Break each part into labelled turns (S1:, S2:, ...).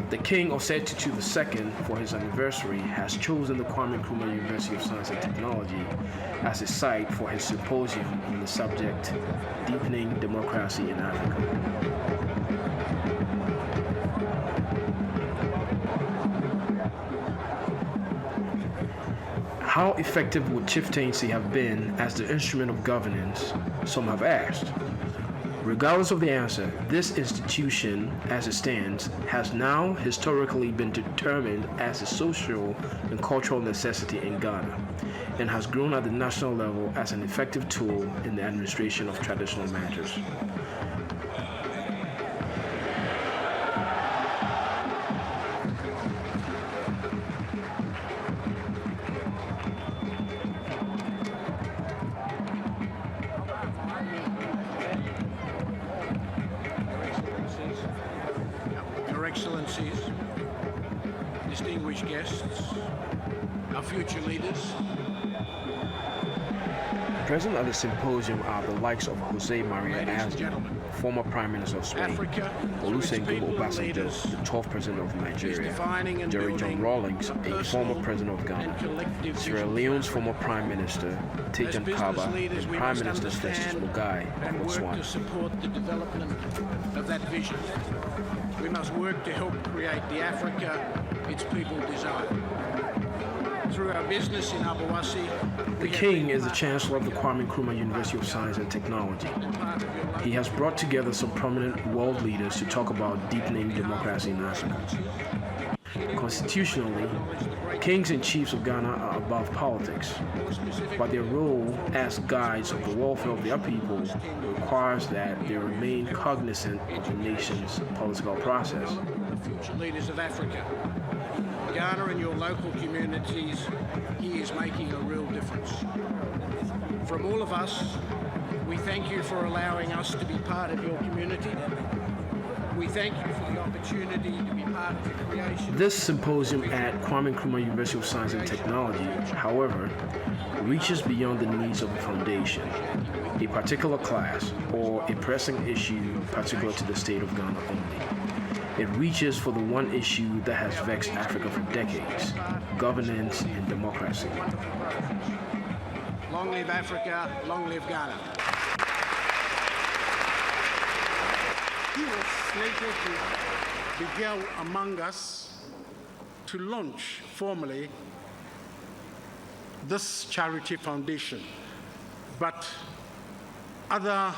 S1: The King of Asantehene II, for his anniversary, has chosen the Kwame Nkrumah University of Science and Technology as a site for his symposium on the subject, Deepening Democracy in Africa. How effective would chieftaincy have been as the instrument of governance? Some have asked. Regardless of the answer, this institution, as it stands, has now historically been determined as a social and cultural necessity in Ghana, and has grown at the national level as an effective tool in the administration of traditional matters.
S2: Excellencies, distinguished guests, our future leaders.
S1: Present at the symposium are the likes of Jose Maria Aznar, former Prime Minister of Spain, Olusegun Obasanjo, the 12th President of Nigeria, Jerry John Rawlings, a former President of Ghana, Sierra Leone's former Prime Minister, Tejan Kaba, and Prime Minister Festus Mogae of Botswana.
S2: To support the development of that vision. We must work to help create the Africa its people desire. Through our business in Abuasi,
S1: the King is the Chancellor of the Kwame Nkrumah University of Science and Technology. He has brought together some prominent world leaders to talk about deepening democracy in Africa. Constitutionally, kings and chiefs of Ghana are above politics, but their role as guides of the welfare of their people requires that they remain cognizant of the nation's political process.
S2: The future leaders of Africa, Ghana and your local communities, he is making a real difference. From all of us, we thank you for allowing us to be part of your community. We thank you for the opportunity to be part of the creation.
S1: This symposium at Kwame Nkrumah University of Science and Technology, however, reaches beyond the needs of a foundation, a particular class, or a pressing issue particular to the state of Ghana only. It reaches for the one issue that has vexed Africa for decades: governance and democracy.
S2: Long live Africa, long live Ghana. He was slated to begin among us to launch formally this charity foundation, but other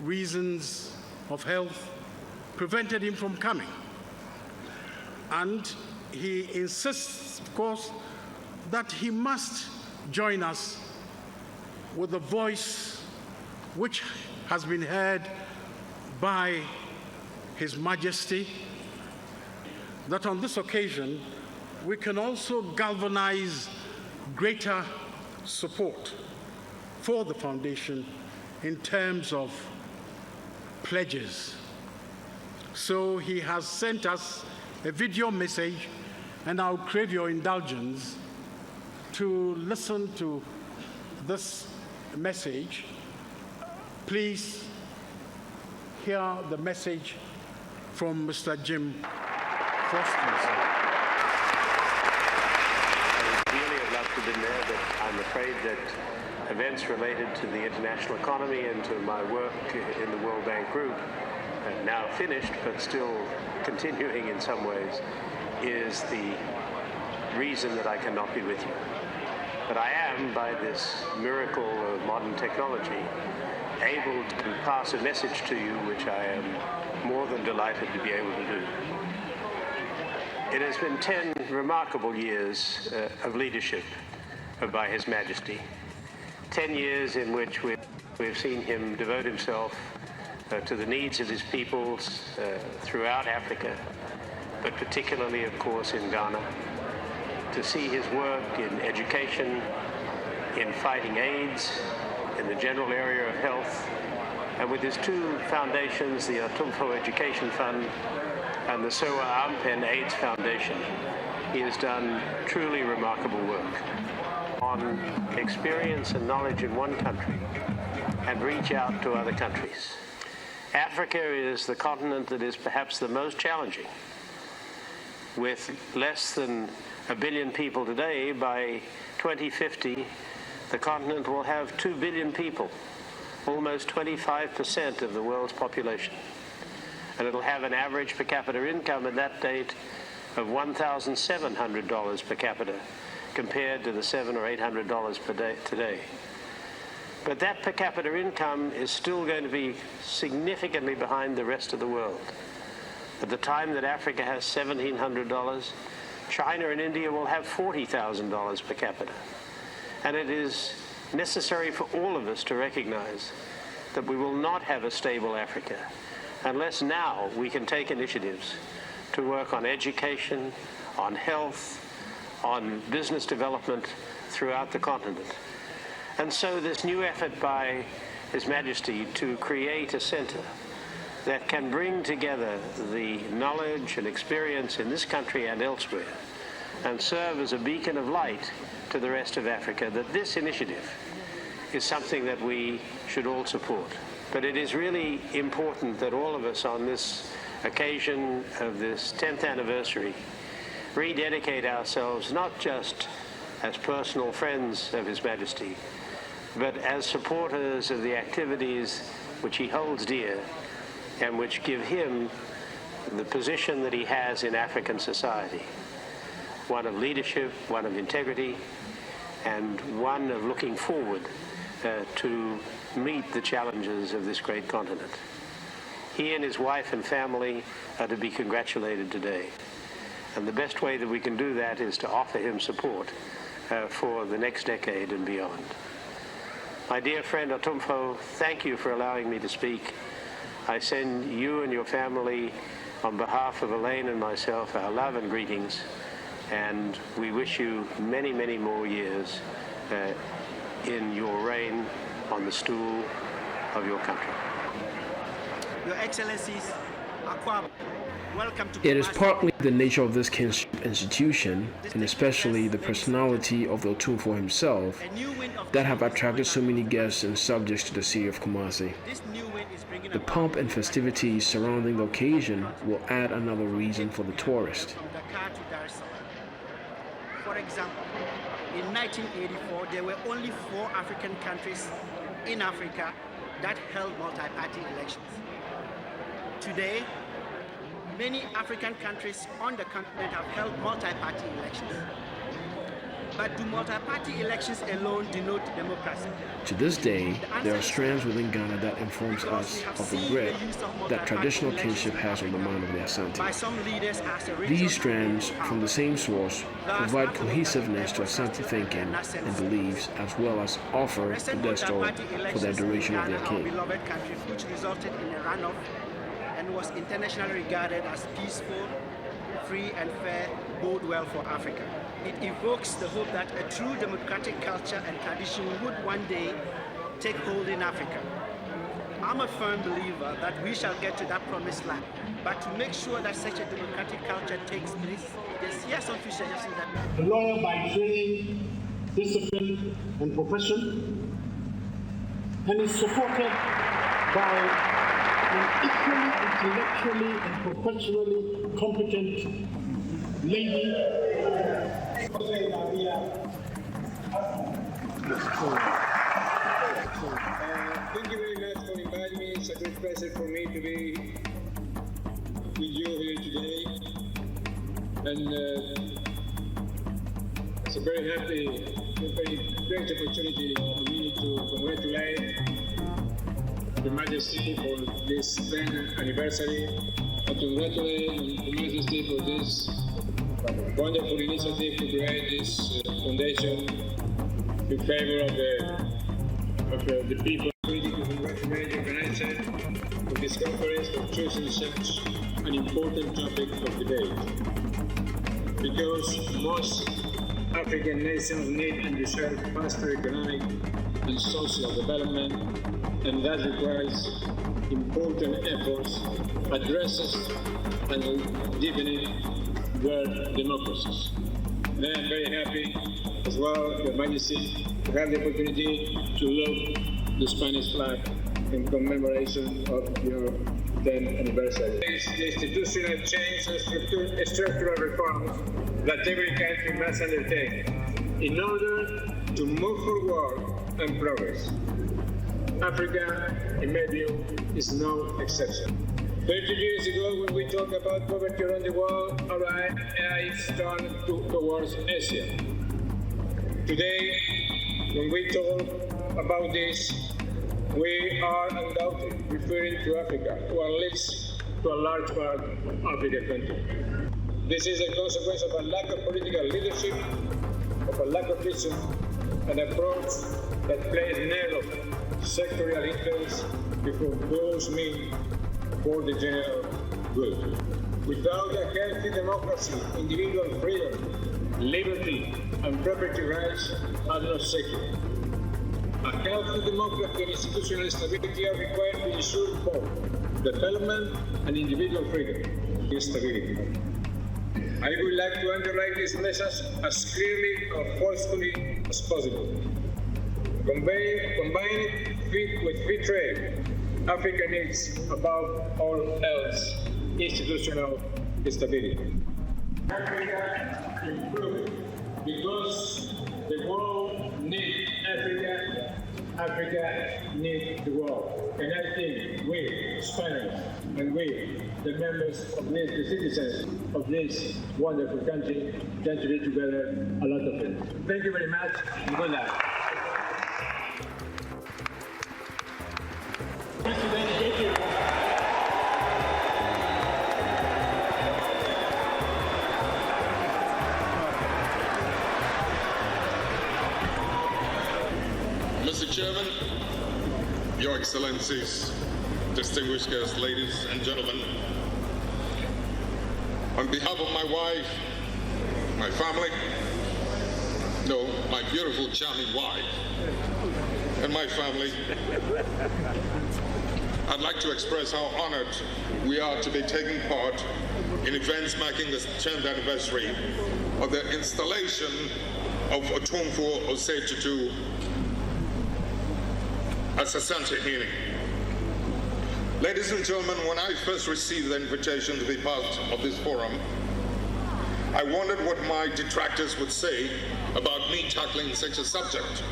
S2: reasons of health prevented him from coming. And he insists, of course, that he must join us with a voice which has been heard by His Majesty, that on this occasion we can also galvanize greater support for the foundation in terms of pledges. So he has sent us a video message, and I'll crave your indulgence to listen to this message. Please hear the message from Mr. Jim Foster.
S3: I would really have loved to have been there, but I'm afraid that events related to the international economy and to my work in the World Bank Group, now finished but still continuing in some ways, is the reason that I cannot be with you. But I am, by this miracle of modern technology, able to pass a message to you which I am more than delighted to be able to do. It has been 10 remarkable years of leadership by His Majesty. 10 years in which we've seen him devote himself to the needs of his peoples throughout Africa, but particularly, of course, in Ghana. To see his work in education, in fighting AIDS, in the general area of health, and with his two foundations, the Atumfo Education Fund and the Soa Ampen AIDS Foundation, he has done truly remarkable work on experience and knowledge in one country and reach out to other countries. Africa is the continent that is perhaps the most challenging with less than 1 billion people today, by 2050, the continent will have 2 billion people, almost 25% of the world's population. And it'll have an average per capita income at that date of $1,700 per capita, compared to the $700 or $800 per day today. But that per capita income is still going to be significantly behind the rest of the world. At the time that Africa has $1,700, China and India will have $40,000 per capita. And it is necessary for all of us to recognize that we will not have a stable Africa unless now we can take initiatives to work on education, on health, on business development throughout the continent. And so this new effort by His Majesty to create a center that can bring together the knowledge and experience in this country and elsewhere and serve as a beacon of light to the rest of Africa, that this initiative is something that we should all support. But it is really important that all of us on this occasion of this 10th anniversary rededicate ourselves not just as personal friends of His Majesty, but as supporters of the activities which he holds dear and which give him the position that he has in African society, one of leadership, one of integrity, and one of looking forward to meet the challenges of this great continent. He and his wife and family are to be congratulated today. And the best way that we can do that is to offer him support for the next decade and beyond. My dear friend Otumfo, thank you for allowing me to speak. I send you and your family, on behalf of Elaine and myself, our love and greetings, and we wish you many, many more years in your reign on the stool of your country.
S4: Your Excellencies, Akwaba, welcome to
S1: It is partly the nature of this kinship institution, and especially the personality of the Otumfo himself, that have attracted so many guests and subjects to the city of Kumasi. The pomp and festivities surrounding the occasion will add another reason for the tourist.
S4: For example, in 1984, there were only 4 African countries in Africa that held multi-party elections. Today, many African countries on the continent have held multi-party elections. But do multi-party elections alone denote democracy?
S1: To this day, there are strands within Ghana that informs us of the grip that traditional kinship has on the mind of the Asante. These strands, from the same source, provide cohesiveness to Asante thinking and beliefs, as well as offer a pedestal for the adoration of their king.
S4: Which resulted in a runoff and was internationally regarded as peaceful, free and fair, bode well for Africa. It evokes the hope that a true democratic culture and tradition would one day take hold in Africa. I'm a firm believer that we shall get to that promised land, but to make sure that such a democratic culture takes place, there's here some few suggestions that...
S5: A lawyer by training, discipline and profession, and is supported by an equally intellectually and professionally competent lady.
S6: Thank you very much for inviting me. It's a great pleasure for me to be with you here today. And it's a very great opportunity for me to congratulate Her Majesty for this 10th anniversary, and congratulate Her Majesty for this wonderful initiative to create this foundation in favor of the people. We need to congratulate the organizer of this conference for choosing such an important topic of debate, because most African nations need and deserve faster economic and social development, and that requires important efforts, addresses, and deepening their democracies. And I am very happy as well, Your Majesty, to have the opportunity to look the Spanish flag in commemoration of your 10th anniversary. It's the institutional change and structural reforms that every country must undertake in order to move forward and progress. Africa, in my view, is no exception. 30 years ago, when we talked about poverty around the world, our eyes turned towards Asia. Today, when we talk about this, we are undoubtedly referring to Africa, or at least to a large part of African countries. This is a consequence of a lack of political leadership, of a lack of vision, an approach that plays narrow sectorial interests before those mean for the general good. Without a healthy democracy, individual freedom, liberty, and property rights are not secure. A healthy democracy and institutional stability are required to ensure both development and individual freedom and stability. I would like to underline this message as clearly and forcefully as possible. Combine it with free trade, Africa needs, above all else, institutional stability. Africa improve because the world needs Africa, Africa needs the world. And I think we, Spaniards, and we, the members of this, the citizens of this wonderful country, can do together a lot of things. Thank you very much, and good luck.
S7: Mr. Chairman, Your Excellencies, distinguished guests, ladies and gentlemen, on behalf of my wife, my family, no, my beautiful, charming wife, and my family, I'd like to express how honored we are to be taking part in events marking the 10th anniversary of the installation of Otumfuo Osei as Asantehene. Ladies and gentlemen, when I first received the invitation to be part of this forum, I wondered what my detractors would say about me tackling such a subject.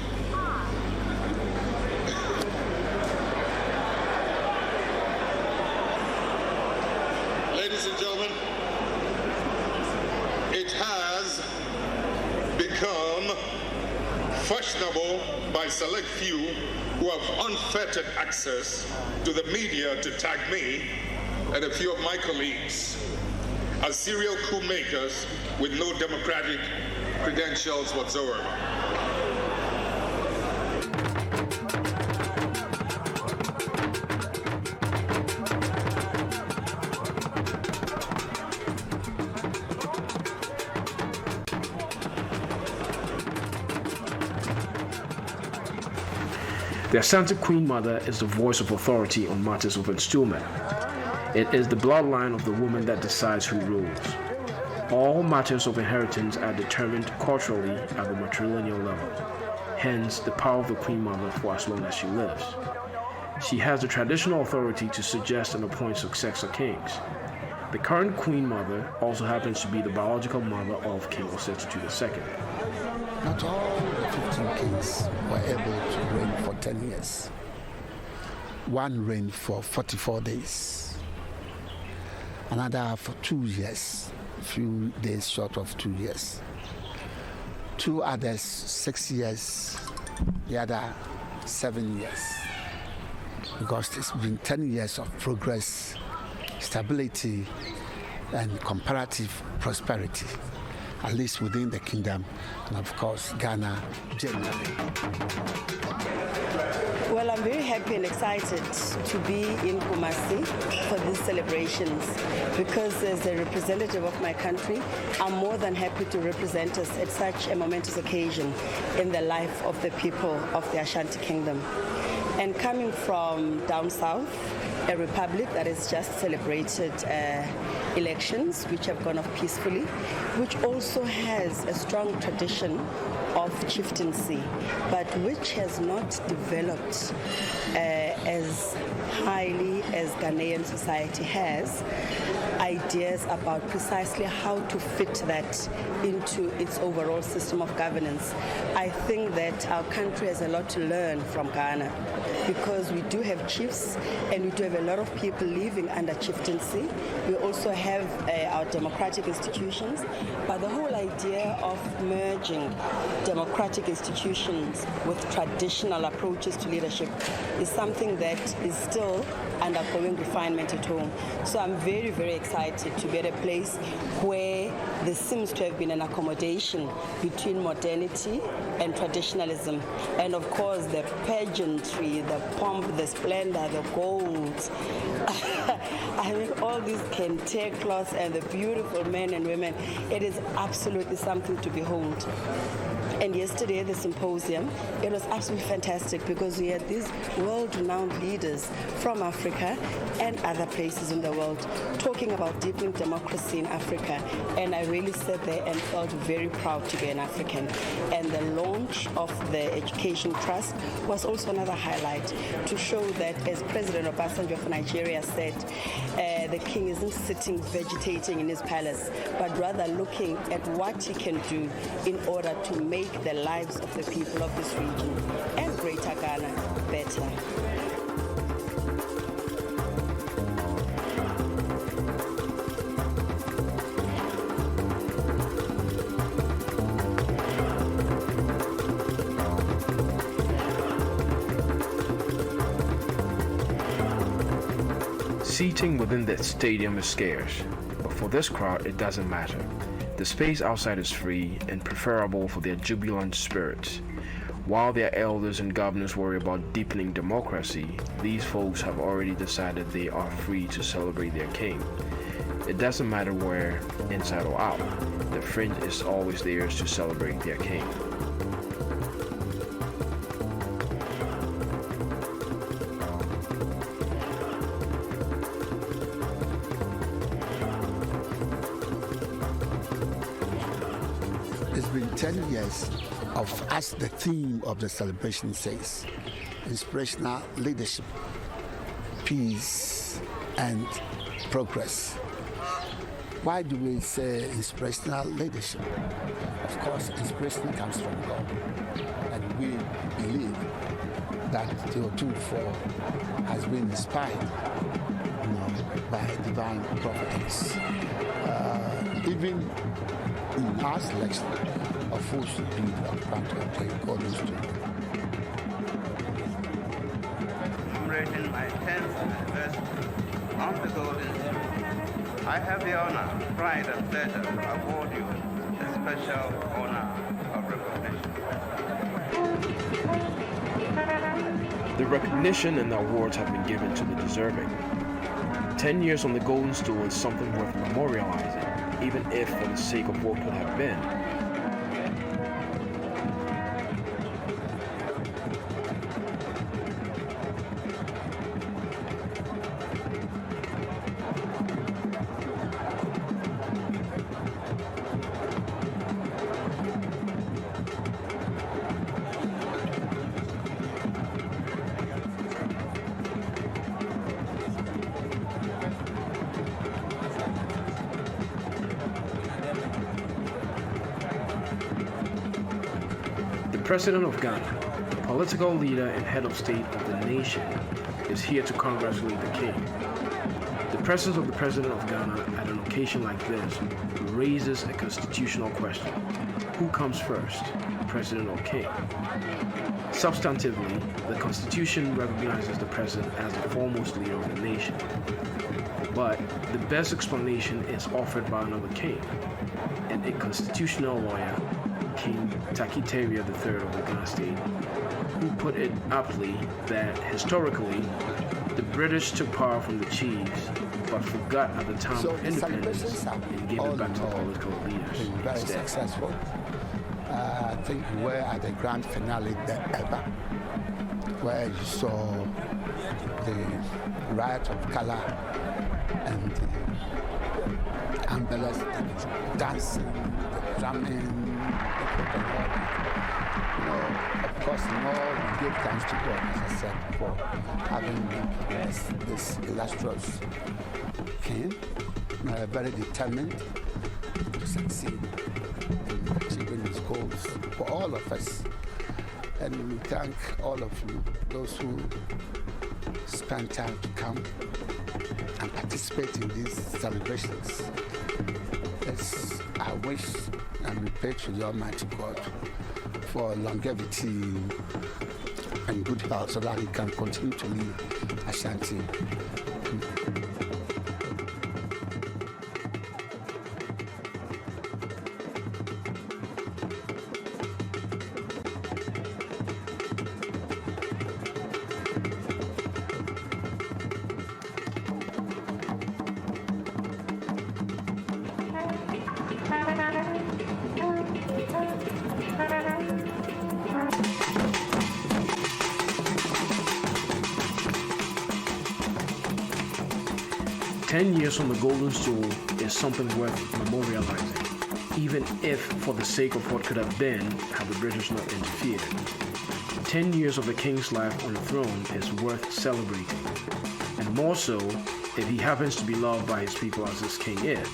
S7: Ladies and gentlemen, it has become fashionable by select few who have unfettered access to the media to tag me and a few of my colleagues as serial coup makers with no democratic credentials whatsoever.
S1: The Asante Queen Mother is the voice of authority on matters of installment. It is the bloodline of the woman that decides who rules. All matters of inheritance are determined culturally at the matrilineal level, hence the power of the Queen Mother for as long as she lives. She has the traditional authority to suggest and appoint successor kings. The current Queen Mother also happens to be the biological mother of King Osei II.
S8: Not all the 15 kings were able to reign for 10 years. One reigned for 44 days. Another for 2 years, a few days short of 2 years. Two others, 6 years, the other 7 years. Because it's been 10 years of progress, stability, and comparative prosperity, at least within the kingdom, and of course, Ghana generally.
S9: Well, I'm very happy and excited to be in Kumasi for these celebrations because as a representative of my country, I'm more than happy to represent us at such a momentous occasion in the life of the people of the Ashanti Kingdom. And coming from down south, a republic that has just celebrated elections, which have gone off peacefully, which also has a strong tradition of chieftaincy, but which has not developed as highly as Ghanaian society has, ideas about precisely how to fit that into its overall system of governance. I think that our country has a lot to learn from Ghana, because we do have chiefs and we do have a lot of people living under chieftaincy. We also have our democratic institutions, but the whole idea of merging democratic institutions with traditional approaches to leadership is something that is still undergoing refinement at home. So I'm very, very excited to be at a place where there seems to have been an accommodation between modernity and traditionalism. And of course, the pageantry, the pomp, the splendor, the gold. I mean, all these kente cloths and the beautiful men and women, it is absolutely something to behold. And yesterday at the symposium, it was absolutely fantastic because we had these world-renowned leaders from Africa and other places in the world talking about deepening democracy in Africa. And I really sat there and felt very proud to be an African. And the launch of the Education Trust was also another highlight to show that, as President Obasanjo of Nigeria said, the king isn't sitting vegetating in his palace, but rather looking at what he can do in order to make the lives of the people of this region and Greater Ghana better.
S1: Seating within the stadium is scarce, but for this crowd it doesn't matter. The space outside is free and preferable for their jubilant spirits. While their elders and governors worry about deepening democracy, these folks have already decided they are free to celebrate their king. It doesn't matter where, inside or out, the fringe is always theirs to celebrate their king.
S8: It's been 10 years of, as the theme of the celebration says, inspirational leadership, peace, and progress. Why do we say inspirational leadership? Of course, inspiration comes from God, and we believe that the Otumfuo has been inspired, by divine providence. Even in our selection of who should be the pantheon God is to.
S10: Commemorating my 10th anniversary on the Golden Street, I have the honor, pride, and pleasure to award you the special honor of recognition.
S1: The recognition and the awards have been given to the deserving. 10 years on the Golden Stool is something worth memorializing, even if for the sake of what could have been. The President of Ghana, the political leader and head of state of the nation, is here to congratulate the king. The presence of the President of Ghana at an occasion like this raises a constitutional question. Who comes first, President or king? Substantively, the Constitution recognizes the President as the foremost leader of the nation. But the best explanation is offered by another king, and a constitutional lawyer, King Takiteria III of the Ghana state, who put it aptly that historically the British took power from the chiefs but forgot at the time of independence and gave it back to political leaders.
S8: Very successful. I think we were at the grand finale ever, where you saw the riot of color and ambulance, the dancing, the drumming, of course, we give thanks to God, as I said, for having blessed this illustrious king, very determined to succeed in achieving his goals for all of us. And we thank all of you, those who spend time to come and participate in these celebrations. I wish and we pray to the Almighty God for longevity and good health so that he can continue to lead Asante.
S1: 10 years from the Golden Stool is something worth memorializing, even if for the sake of what could have been had the British not interfered. 10 years of the king's life on the throne is worth celebrating, and more so if he happens to be loved by his people as this king is.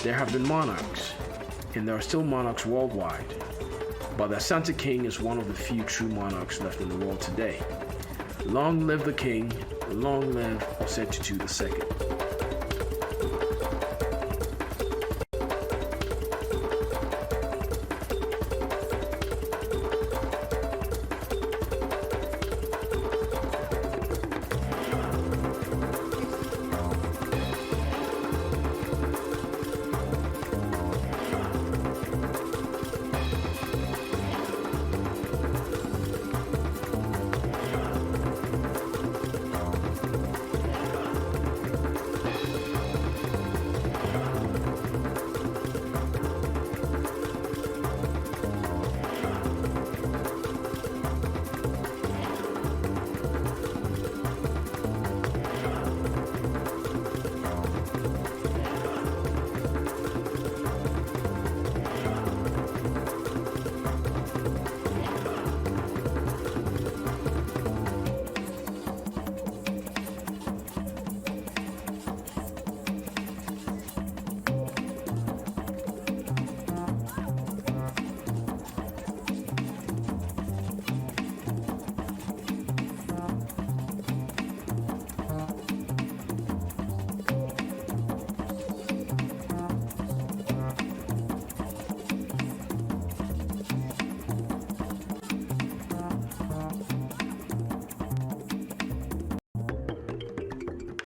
S1: There have been monarchs, and there are still monarchs worldwide, but the Asante king is one of the few true monarchs left in the world today. Long live the king, long live Asantehene II.